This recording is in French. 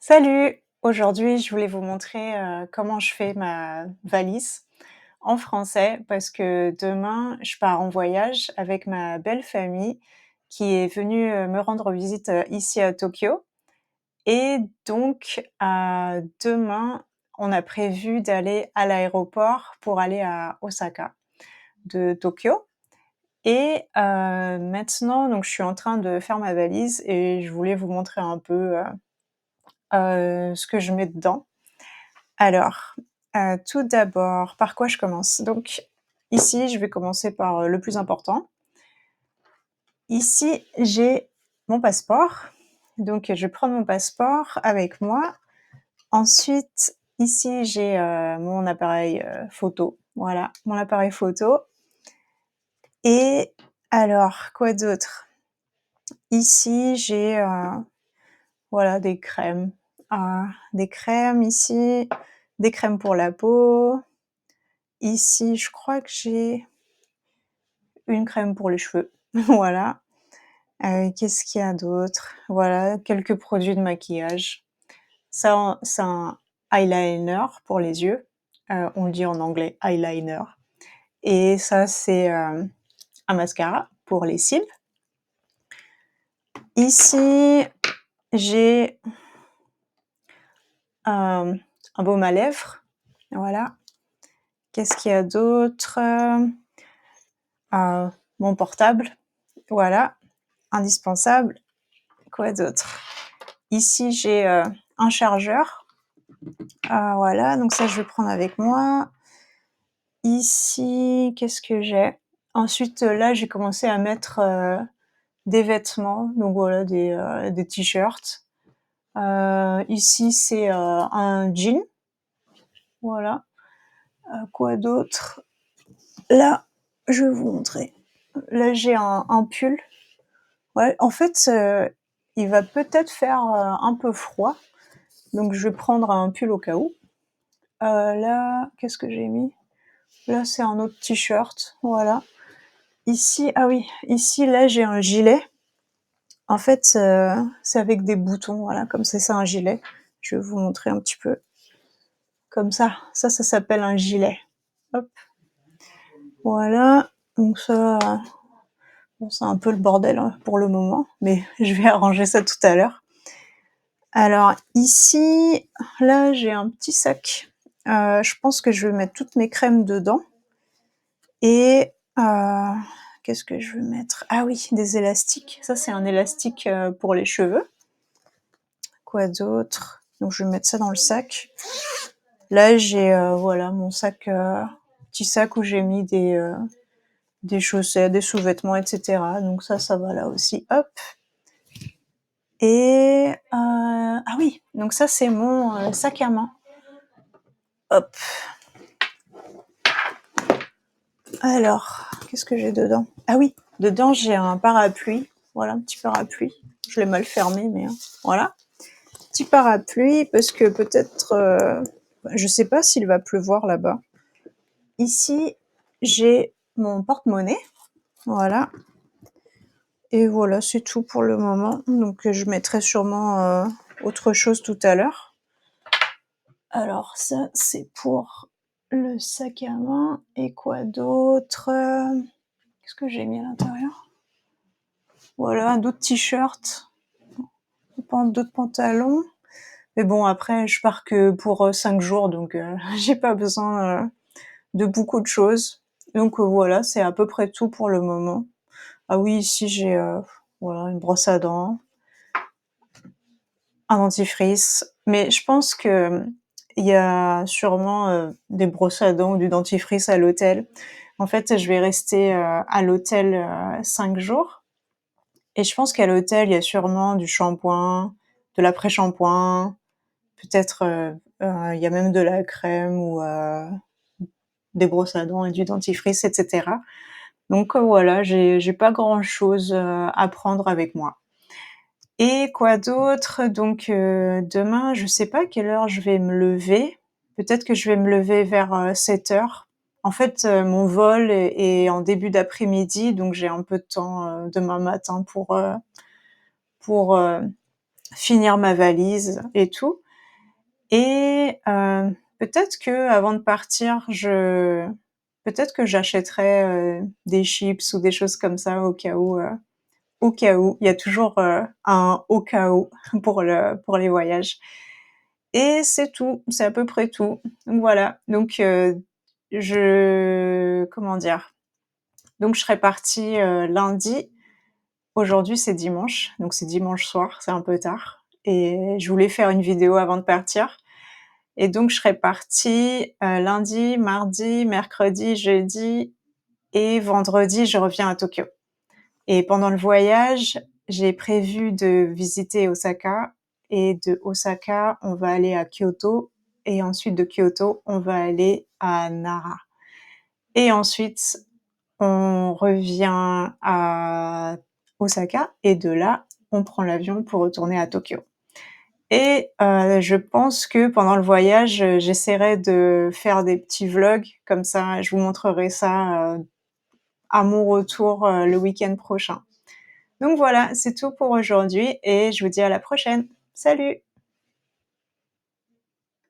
Salut! Aujourd'hui, je voulais vous montrer, comment je fais ma valise en français parce que demain, je pars en voyage avec ma belle famille qui est venue, me rendre visite, ici à Tokyo et donc demain, on a prévu d'aller à l'aéroport pour aller à Osaka de Tokyo et maintenant donc je suis en train de faire ma valise et je voulais vous montrer un peu, ce que je mets dedans. Alors, tout d'abord, par quoi je commence? Donc ici, je vais commencer par, le plus important. Ici, j'ai mon passeport, donc je vais prendre mon passeport avec moi. Ensuite, ici, j'ai, mon appareil, photo, voilà, mon appareil photo et alors, quoi d'autre? Ici, j'ai, voilà, des crèmes ici, des crèmes pour la peau. Ici, je crois que j'ai une crème pour les cheveux, voilà. Qu'est-ce qu'il y a d'autre? Voilà, quelques produits de maquillage. Ça, c'est un eyeliner pour les yeux, on le dit en anglais eyeliner et ça, c'est, un mascara pour les cils. Ici, j'ai, un baume à lèvres, voilà. Qu'est-ce qu'il y a d'autre? Mon portable, voilà, indispensable. Quoi d'autre? Ici, j'ai, un chargeur, voilà, donc ça, je vais prendre avec moi. Ici, qu'est-ce que j'ai? Ensuite, là, j'ai commencé à mettre, des vêtements, donc voilà, des t-shirts. Ici, c'est, un jean, voilà. Quoi d'autre? Là, je vais vous montrer. Là, j'ai un pull. Ouais, en fait, il va peut-être faire, un peu froid, donc je vais prendre un pull au cas où. Là, qu'est-ce que j'ai mis? Là, c'est un autre t-shirt, voilà. Ici, ah oui, ici, là, j'ai un gilet. En fait, c'est avec des boutons, voilà, comme c'est ça un gilet. Je vais vous montrer un petit peu. Comme ça. Ça s'appelle un gilet. Hop. Voilà. Donc ça, bon, c'est un peu le bordel hein, pour le moment, mais je vais arranger ça tout à l'heure. Alors ici, là, j'ai un petit sac. Je pense que je vais mettre toutes mes crèmes dedans. Et qu'est-ce que je veux mettre? Ah oui, des élastiques. Ça, c'est un élastique pour les cheveux. Quoi d'autre? Donc, je vais mettre ça dans le sac. Là, j'ai voilà mon sac, petit sac où j'ai mis des chaussettes, des sous-vêtements, etc. Donc ça va là aussi. Hop. Et ah oui, donc ça, c'est mon sac à main. Hop. Alors, qu'est-ce que j'ai dedans? Ah oui, dedans j'ai un parapluie. Voilà, un petit parapluie. Je l'ai mal fermé, mais voilà. Petit parapluie parce que peut-être, je sais pas s'il va pleuvoir là-bas. Ici, j'ai mon porte-monnaie. Voilà. Et voilà, c'est tout pour le moment. Donc, je mettrai sûrement autre chose tout à l'heure. Alors ça, c'est pour le sac à main. Et quoi d'autre? Qu'est-ce que j'ai mis à l'intérieur? Voilà, d'autres t-shirts, d'autres pantalons. Mais bon, après, je pars que pour 5 jours, donc j'ai pas besoin de beaucoup de choses. Donc voilà, c'est à peu près tout pour le moment. Ah oui, ici j'ai voilà une brosse à dents, un dentifrice. Mais je pense que il y a sûrement des brosses à dents ou du dentifrice à l'hôtel. En fait, je vais rester à l'hôtel 5 jours. Et je pense qu'à l'hôtel, il y a sûrement du shampoing, de l'après-shampoing, peut-être il y a même de la crème ou des brosses à dents et du dentifrice, etc. Donc voilà, j'ai pas grand-chose à prendre avec moi. Et quoi d'autre? Donc demain, je sais pas à quelle heure je vais me lever. Peut-être que je vais me lever vers 7 heures. En fait, mon vol est en début d'après-midi, donc j'ai un peu de temps demain matin pour finir ma valise et tout et peut-être qu'avant de partir, peut-être que j'achèterais, des chips ou des choses comme ça au cas où, au cas où. Il y a toujours, un au cas où pour les voyages et c'est tout, c'est à peu près tout. Donc voilà, donc comment dire? Donc je serais partie, lundi. Aujourd'hui, c'est dimanche, donc c'est dimanche soir, c'est un peu tard et je voulais faire une vidéo avant de partir et donc je serais partie, lundi, mardi, mercredi, jeudi et vendredi, je reviens à Tokyo et pendant le voyage, j'ai prévu de visiter Osaka et de Osaka, on va aller à Kyoto et ensuite de Kyoto, on va aller à Nara et ensuite on revient à Osaka et de là, on prend l'avion pour retourner à Tokyo et je pense que pendant le voyage, j'essaierai de faire des petits vlogs comme ça, je vous montrerai ça, à mon retour, le week-end prochain. Donc voilà, c'est tout pour aujourd'hui et je vous dis à la prochaine. Salut!